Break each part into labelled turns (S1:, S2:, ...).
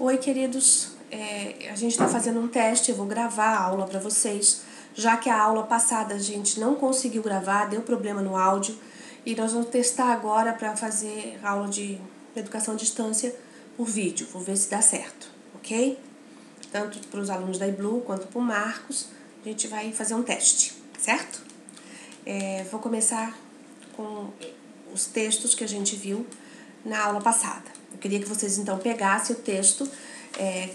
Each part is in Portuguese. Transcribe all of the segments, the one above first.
S1: Oi, queridos. A gente está fazendo um teste, eu vou gravar a aula para vocês, já que a aula passada a gente não conseguiu gravar, deu problema no áudio, e nós vamos testar agora para fazer a aula de educação à distância por vídeo. Vou ver se dá certo, ok? Tanto para os alunos da iBlu quanto para o Marcos, a gente vai fazer um teste, certo? Vou começar com os textos que a gente viu na aula passada. Eu queria que vocês então pegassem o texto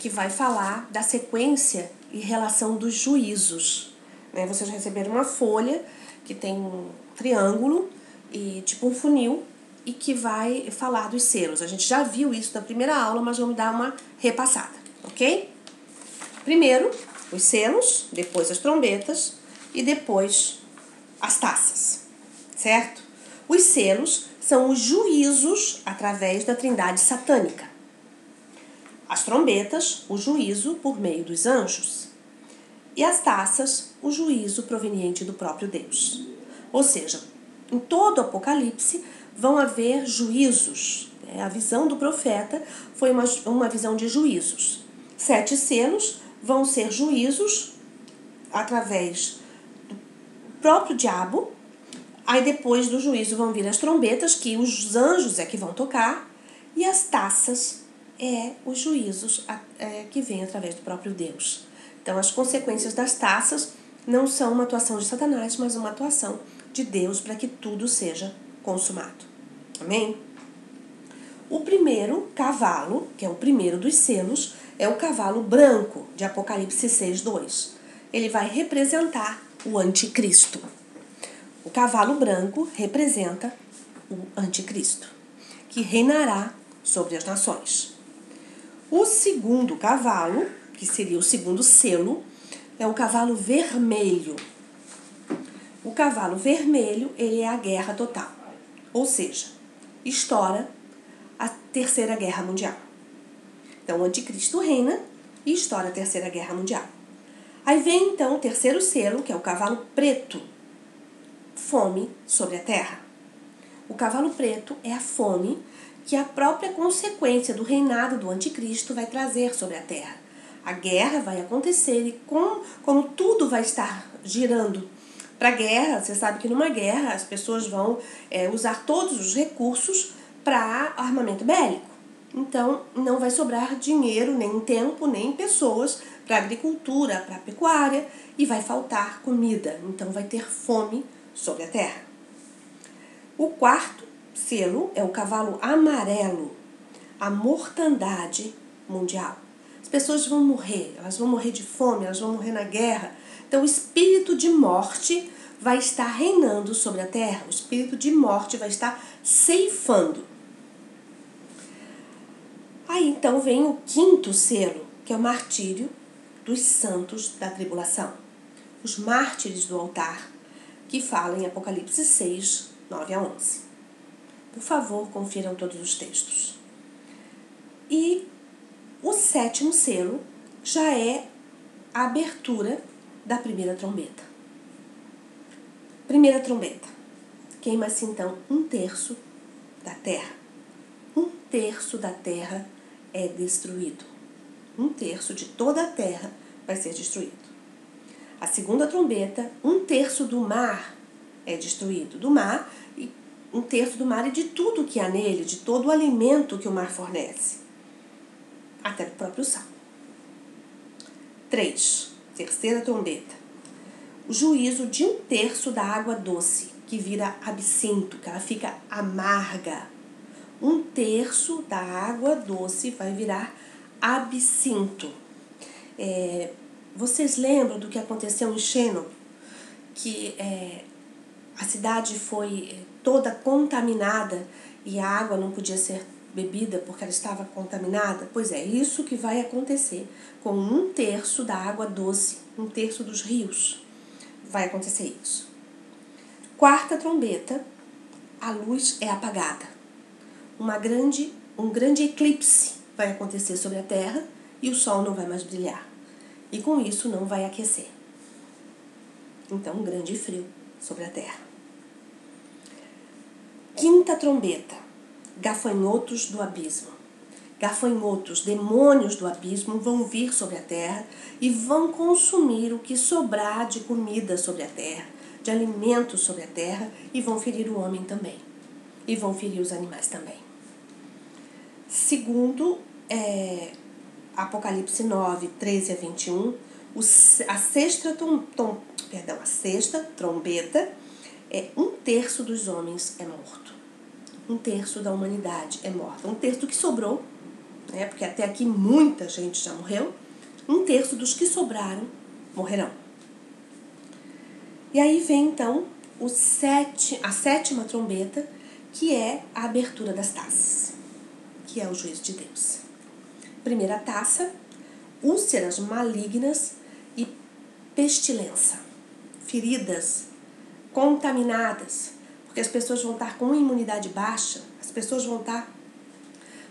S1: que vai falar da sequência e relação dos juízos. Vocês receberam uma folha que tem um triângulo e tipo um funil e que vai falar dos selos. A gente já viu isso na primeira aula, mas vamos dar uma repassada, ok? Primeiro, os selos, depois as trombetas e depois as taças, certo? Os selos são os juízos através da trindade satânica. As trombetas, o juízo por meio dos anjos. E as taças, o juízo proveniente do próprio Deus. Ou seja, em todo o Apocalipse vão haver juízos. A visão do profeta foi uma visão de juízos. 7 selos vão ser juízos através do próprio diabo. Aí depois do juízo vão vir as trombetas, que os anjos é que vão tocar, e as taças os juízos que vêm através do próprio Deus. Então as consequências das taças não são uma atuação de Satanás, mas uma atuação de Deus para que tudo seja consumado. Amém? O primeiro cavalo, que é o primeiro dos selos, é o cavalo branco, de Apocalipse 6:2. Ele vai representar o anticristo. O cavalo branco representa o anticristo, que reinará sobre as nações. O segundo cavalo, que seria o segundo selo, é o cavalo vermelho. O cavalo vermelho, ele é a guerra total. Ou seja, estoura a Terceira Guerra Mundial. Então, o anticristo reina e estoura a Terceira Guerra Mundial. Aí vem, então, o terceiro selo, que é o cavalo preto. Fome sobre a terra. O cavalo preto é a fome que a própria consequência do reinado do anticristo vai trazer sobre a terra. A guerra vai acontecer e como tudo vai estar girando para a guerra, você sabe que numa guerra as pessoas vão usar todos os recursos para armamento bélico. Então não vai sobrar dinheiro, nem tempo, nem pessoas para agricultura, para pecuária, e vai faltar comida. Então vai ter fome sobre a terra. O quarto selo é o cavalo amarelo, a mortandade mundial. As pessoas vão morrer, elas vão morrer de fome, elas vão morrer na guerra. Então o espírito de morte vai estar reinando sobre a terra, o espírito de morte vai estar ceifando. Aí então vem o quinto selo, que é o martírio dos santos da tribulação. Os mártires do altar, que fala em Apocalipse 6, 9 a 11. Por favor, confiram todos os textos. E o sétimo selo já é a abertura da primeira trombeta. Primeira trombeta. Queima-se então 1/3 da terra. 1/3 da terra é destruído. 1/3 de toda a terra vai ser destruído. A segunda trombeta, 1/3 do mar é destruído. Do mar, e 1/3 do mar e de tudo que há nele, de todo o alimento que o mar fornece. Até do próprio sal. 3. Terceira trombeta. O juízo de 1/3 da água doce, que vira absinto, que ela fica amarga. 1/3 da água doce vai virar absinto. Vocês lembram do que aconteceu em Chernobyl? Que a cidade foi toda contaminada e a água não podia ser bebida porque ela estava contaminada? Pois é, isso que vai acontecer com 1/3 da água doce, 1/3 dos rios. Vai acontecer isso. Quarta trombeta, a luz é apagada. Um grande eclipse vai acontecer sobre a terra e o sol não vai mais brilhar. E com isso não vai aquecer. Então, um grande frio sobre a terra. Quinta trombeta, gafanhotos do abismo. gafanhotos, demônios do abismo vão vir sobre a terra e vão consumir o que sobrar de comida sobre a terra, de alimentos sobre a terra, e vão ferir o homem também. E vão ferir os animais também. Segundo Apocalipse 9, 13 a 21, a sexta trombeta, 1/3 dos homens é morto. 1/3 da humanidade é morta. 1/3 do que sobrou, né? Porque até aqui muita gente já morreu. 1/3 dos que sobraram morrerão. E aí vem então a sétima trombeta, que é a abertura das taças, que é o juízo de Deus. Primeira taça, úlceras malignas e pestilência, feridas contaminadas, porque as pessoas vão estar com imunidade baixa, as pessoas vão estar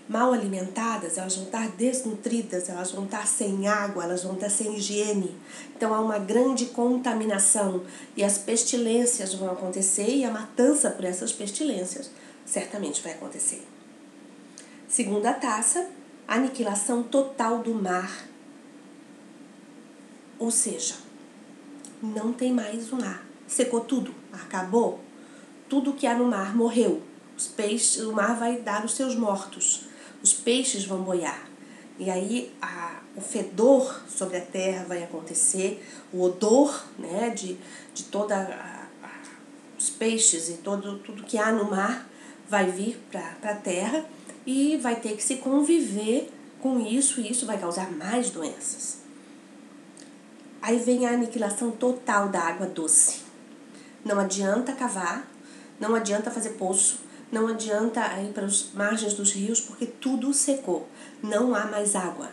S1: mal alimentadas, elas vão estar desnutridas, elas vão estar sem água, elas vão estar sem higiene. Então há uma grande contaminação e as pestilências vão acontecer e a matança por essas pestilências certamente vai acontecer. Segunda taça, aniquilação total do mar. Ou seja, não tem mais o mar. Secou tudo, acabou. Tudo que há no mar morreu. Os peixes, o mar vai dar os seus mortos. Os peixes vão boiar. E aí o fedor sobre a terra vai acontecer, o odor, né, de toda os peixes e tudo que há no mar vai vir para a terra e vai ter que se conviver com isso, e isso vai causar mais doenças. Aí vem a aniquilação total da água doce. Não adianta cavar, não adianta fazer poço, não adianta ir para as margens dos rios, porque tudo secou, não há mais água.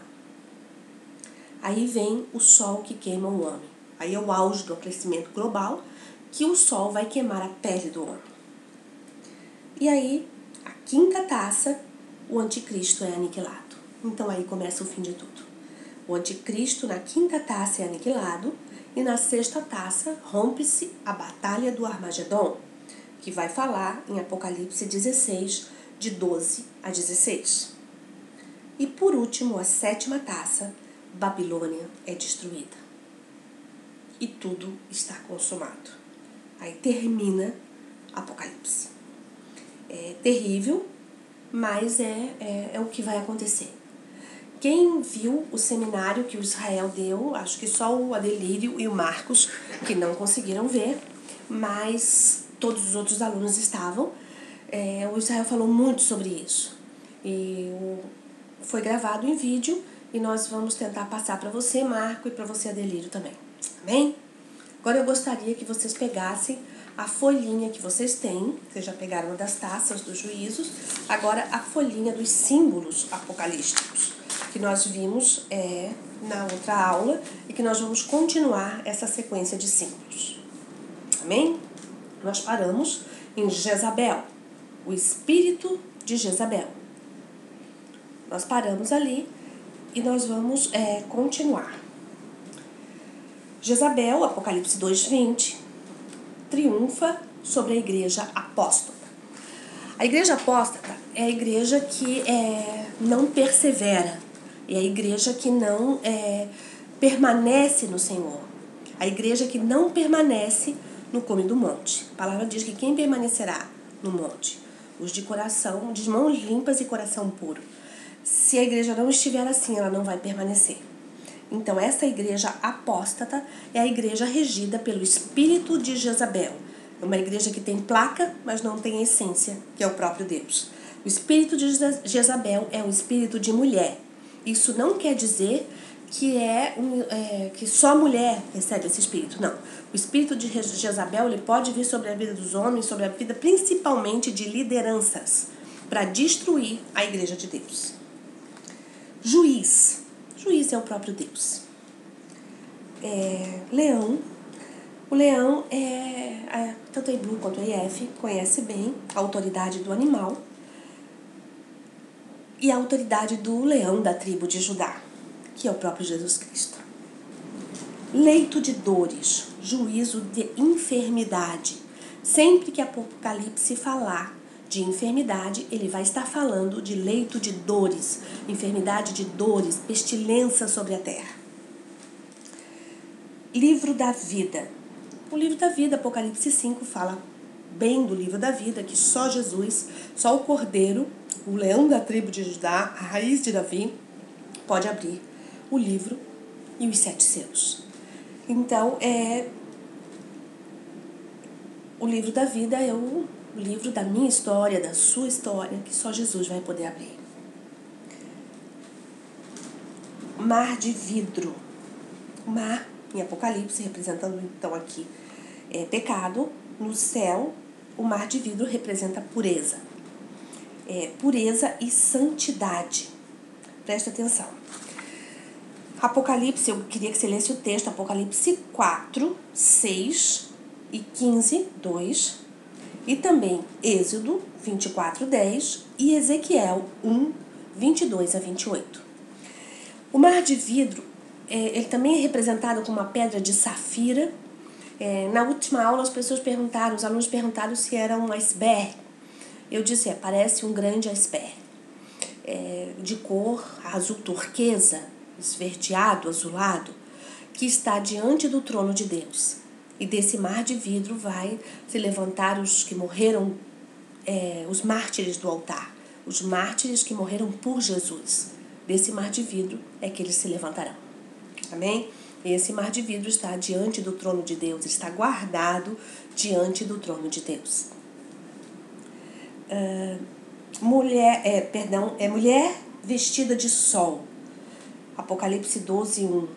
S1: Aí vem o sol que queima o homem. Aí é o auge do aquecimento global, que o sol vai queimar a pele do homem. E aí, a quinta taça, o anticristo é aniquilado. Então aí começa o fim de tudo. O anticristo na quinta taça é aniquilado, e na sexta taça rompe-se a batalha do Armagedon, que vai falar em Apocalipse 16, de 12 a 16. E por último, a sétima taça, Babilônia é destruída. E tudo está consumado. Aí termina Apocalipse. É terrível, mas é o que vai acontecer. Quem viu o seminário que o Israel deu, acho que só o Adelírio e o Marcos, que não conseguiram ver, mas todos os outros alunos estavam. O Israel falou muito sobre isso. E foi gravado em vídeo e nós vamos tentar passar para você, Marco, e para você, Adelírio, também. Amém? Agora eu gostaria que vocês pegassem a folhinha que vocês têm, vocês já pegaram uma das taças dos juízos, agora a folhinha dos símbolos apocalípticos, que nós vimos na outra aula e que nós vamos continuar essa sequência de símbolos. Amém? Nós paramos em Jezabel, o espírito de Jezabel. Nós paramos ali e nós vamos continuar. Jezabel, Apocalipse 2:20, triunfa sobre a igreja apóstata. A igreja apóstata é a igreja que não persevera, é a igreja que não permanece no Senhor, a igreja que não permanece no cume do monte. A palavra diz que quem permanecerá no monte? Os de coração, de mãos limpas e coração puro. Se a igreja não estiver assim, ela não vai permanecer. Então, essa igreja apóstata é a igreja regida pelo espírito de Jezabel. É uma igreja que tem placa, mas não tem essência, que é o próprio Deus. O espírito de Jezabel é um espírito de mulher. Isso não quer dizer que que só mulher recebe esse espírito, não. O espírito de Jezabel ele pode vir sobre a vida dos homens, sobre a vida principalmente de lideranças, para destruir a igreja de Deus. Juiz é o próprio Deus. Leão. O leão tanto a Iblu quanto a IF conhece bem a autoridade do animal e a autoridade do leão da tribo de Judá, que é o próprio Jesus Cristo. Leito de dores, juízo de enfermidade. Sempre que Apocalipse falar de enfermidade, ele vai estar falando de leito de dores, enfermidade de dores, pestilência sobre a terra. Livro da vida. O livro da vida, Apocalipse 5, fala bem do livro da vida, que só Jesus, só o Cordeiro, o leão da tribo de Judá, a raiz de Davi, pode abrir o livro e os 7 selos. Então, o livro da vida é o livro da minha história, da sua história, que só Jesus vai poder abrir. Mar de vidro. Mar, em Apocalipse, representando então aqui pecado. No céu, o mar de vidro representa pureza. Pureza e santidade. Presta atenção. Apocalipse, eu queria que você lesse o texto, Apocalipse 4, 6 e 15, 2. E também Êxodo 24, 10 e Ezequiel 1, 22 a 28. O mar de vidro, ele também é representado com uma pedra de safira. Na última aula os alunos perguntaram se era um iceberg. Eu disse, parece um grande iceberg. De cor azul turquesa, esverdeado, azulado, que está diante do trono de Deus. E desse mar de vidro vai se levantar os que morreram, os mártires do altar, os mártires que morreram por Jesus. Desse mar de vidro é que eles se levantarão. Amém? E esse mar de vidro está diante do trono de Deus, está guardado diante do trono de Deus. Mulher vestida de sol. Apocalipse 12, 1.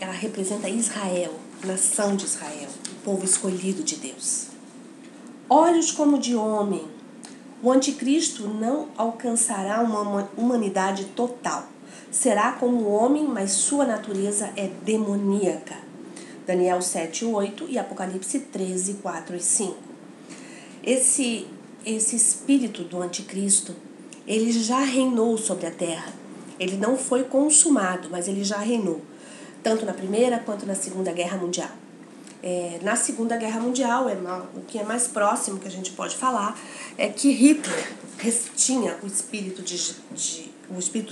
S1: Ela representa Israel, nação de Israel, o povo escolhido de Deus. Olhos como de homem. O anticristo não alcançará uma humanidade total. Será como o homem, mas sua natureza é demoníaca. Daniel 7, 8 e Apocalipse 13, 4 e 5. Esse espírito do anticristo, ele já reinou sobre a terra. Ele não foi consumado, mas ele já reinou, tanto na Primeira quanto na Segunda Guerra Mundial. Na Segunda Guerra Mundial, o que é mais próximo que a gente pode falar é que Hitler tinha o espírito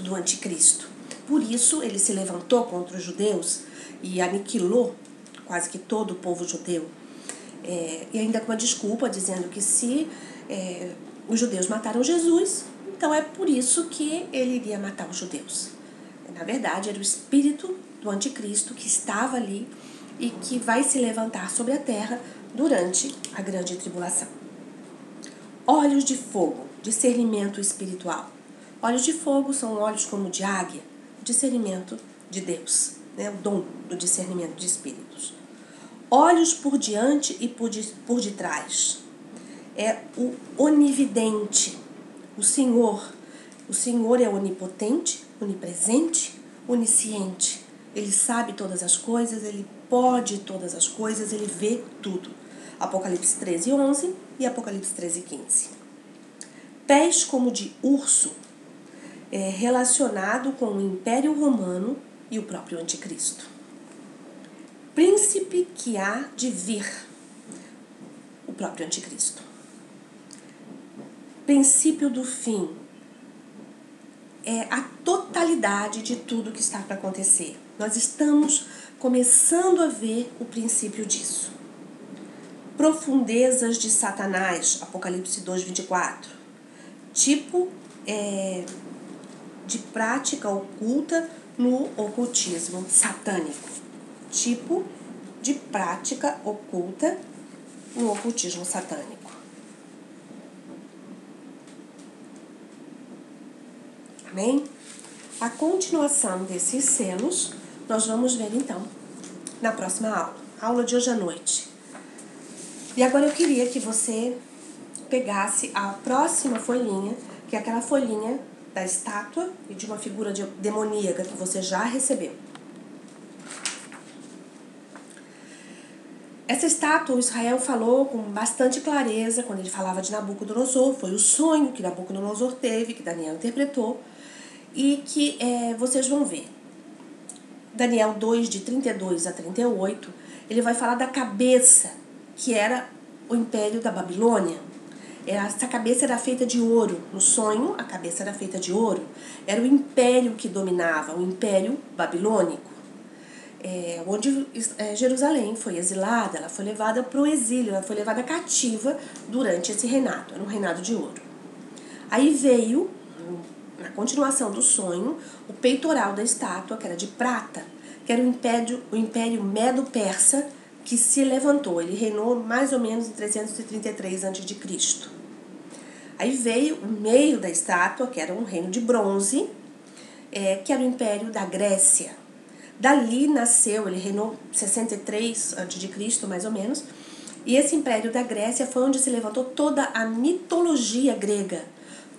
S1: do anticristo. Por isso, ele se levantou contra os judeus e aniquilou quase que todo o povo judeu. E ainda com uma desculpa, dizendo que se os judeus mataram Jesus, então é por isso que ele iria matar os judeus. Na verdade, era o espírito do anticristo que estava ali e que vai se levantar sobre a terra durante a grande tribulação. Olhos de fogo, discernimento espiritual. Olhos de fogo são olhos como de águia, discernimento de Deus, né? O dom do discernimento de espíritos. Olhos por diante e por detrás. É o onividente, o Senhor. O Senhor é onipotente, onipresente, onisciente. Ele sabe todas as coisas, ele pode todas as coisas, ele vê tudo. Apocalipse 13, 11 e Apocalipse 13, 15. Pés como de urso, relacionado com o Império Romano e o próprio Anticristo. Príncipe que há de vir, o próprio Anticristo. Princípio do fim, é a totalidade de tudo que está para acontecer. Nós estamos começando a ver o princípio disso. Profundezas de Satanás, Apocalipse 2, 24. Tipo de prática oculta no ocultismo satânico. Tipo de prática oculta no ocultismo satânico. Amém? A continuação desses selos, nós vamos ver então na próxima aula. Aula de hoje à noite. E agora eu queria que você pegasse a próxima folhinha, que é aquela folhinha da estátua e de uma figura demoníaca que você já recebeu. Essa estátua, o Israel falou com bastante clareza quando ele falava de Nabucodonosor. Foi o sonho que Nabucodonosor teve, que Daniel interpretou, e que vocês vão ver. Daniel 2, de 32 a 38, ele vai falar da cabeça, que era o Império da Babilônia. Essa cabeça era feita de ouro. No sonho, a cabeça era feita de ouro. Era o império que dominava, o império babilônico. Onde Jerusalém foi exilada, ela foi levada para o exílio, ela foi levada cativa durante esse reinado. Era um reinado de ouro. Aí veio, na continuação do sonho, o peitoral da estátua, que era de prata, que era o império Medo-Persa, que se levantou. Ele reinou mais ou menos em 333 a.C. Aí veio o meio da estátua, que era um reino de bronze, que era o império da Grécia. Dali nasceu, ele reinou 63 a.C., mais ou menos, e esse império da Grécia foi onde se levantou toda a mitologia grega,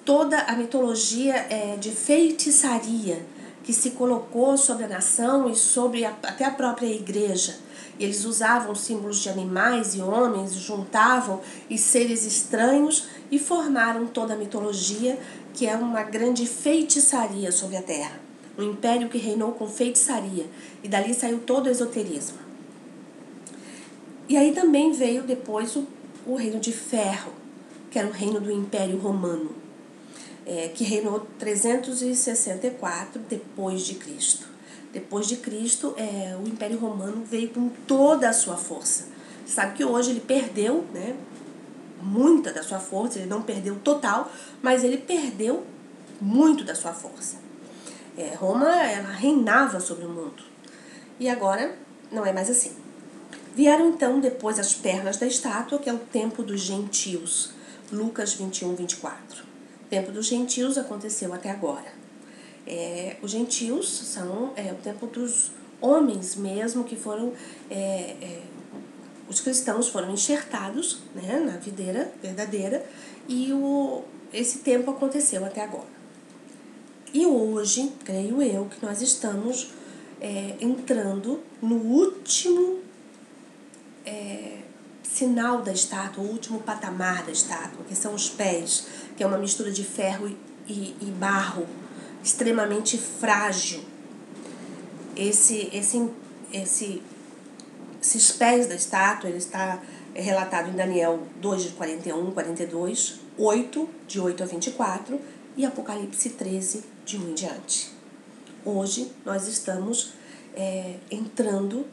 S1: toda a mitologia de feitiçaria que se colocou sobre a nação e sobre até a própria igreja. E eles usavam símbolos de animais e homens, juntavam e seres estranhos e formaram toda a mitologia, que é uma grande feitiçaria sobre a terra. Um império que reinou com feitiçaria, e dali saiu todo o esoterismo. E aí também veio depois o reino de Ferro, que era o reino do Império Romano, que reinou 364 depois de Cristo. Depois de Cristo, o Império Romano veio com toda a sua força. Você sabe que hoje ele perdeu, né, muita da sua força, ele não perdeu total, mas ele perdeu muito da sua força. Roma, ela reinava sobre o mundo. E agora não é mais assim. Vieram então depois as pernas da estátua, que é o tempo dos gentios. Lucas 21, 24. O tempo dos gentios aconteceu até agora. Os gentios são o tempo dos homens mesmo, que foram... os cristãos foram enxertados, né, na videira verdadeira, e esse tempo aconteceu até agora. E hoje, creio eu, que nós estamos entrando no último sinal da estátua, o último patamar da estátua, que são os pés, que é uma mistura de ferro e barro, extremamente frágil. Esses pés da estátua, ele está relatado em Daniel 2, de 41, 42, 8, de 8 a 24, e Apocalipse 13, de 1 em diante. Hoje nós estamos entrando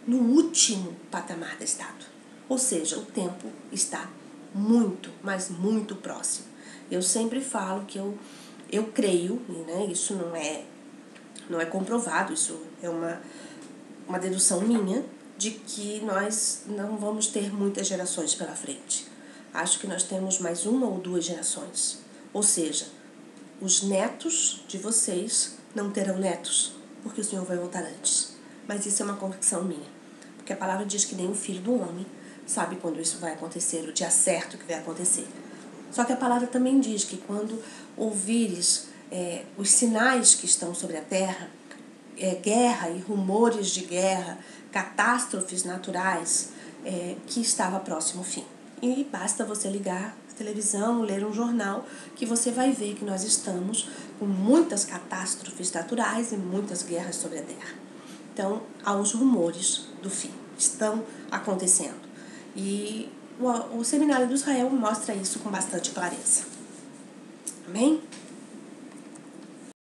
S1: no último patamar da estátua. Ou seja, o tempo está muito, mas muito próximo. Eu sempre falo que eu creio, né, isso não é comprovado, isso é uma dedução minha, de que nós não vamos ter muitas gerações pela frente. Acho que nós temos mais uma ou duas gerações. Ou seja, os netos de vocês não terão netos, porque o Senhor vai voltar antes. Mas isso é uma convicção minha, porque a palavra diz que nem o filho do homem sabe quando isso vai acontecer, o dia certo que vai acontecer. Só que a palavra também diz que quando ouvires os sinais que estão sobre a terra, guerra e rumores de guerra, catástrofes naturais, que estava próximo ao fim. E basta você ligar a televisão, ler um jornal, que você vai ver que nós estamos com muitas catástrofes naturais e muitas guerras sobre a terra. Então, há os rumores do fim, estão acontecendo. E o Seminário de Israel mostra isso com bastante clareza. Amém?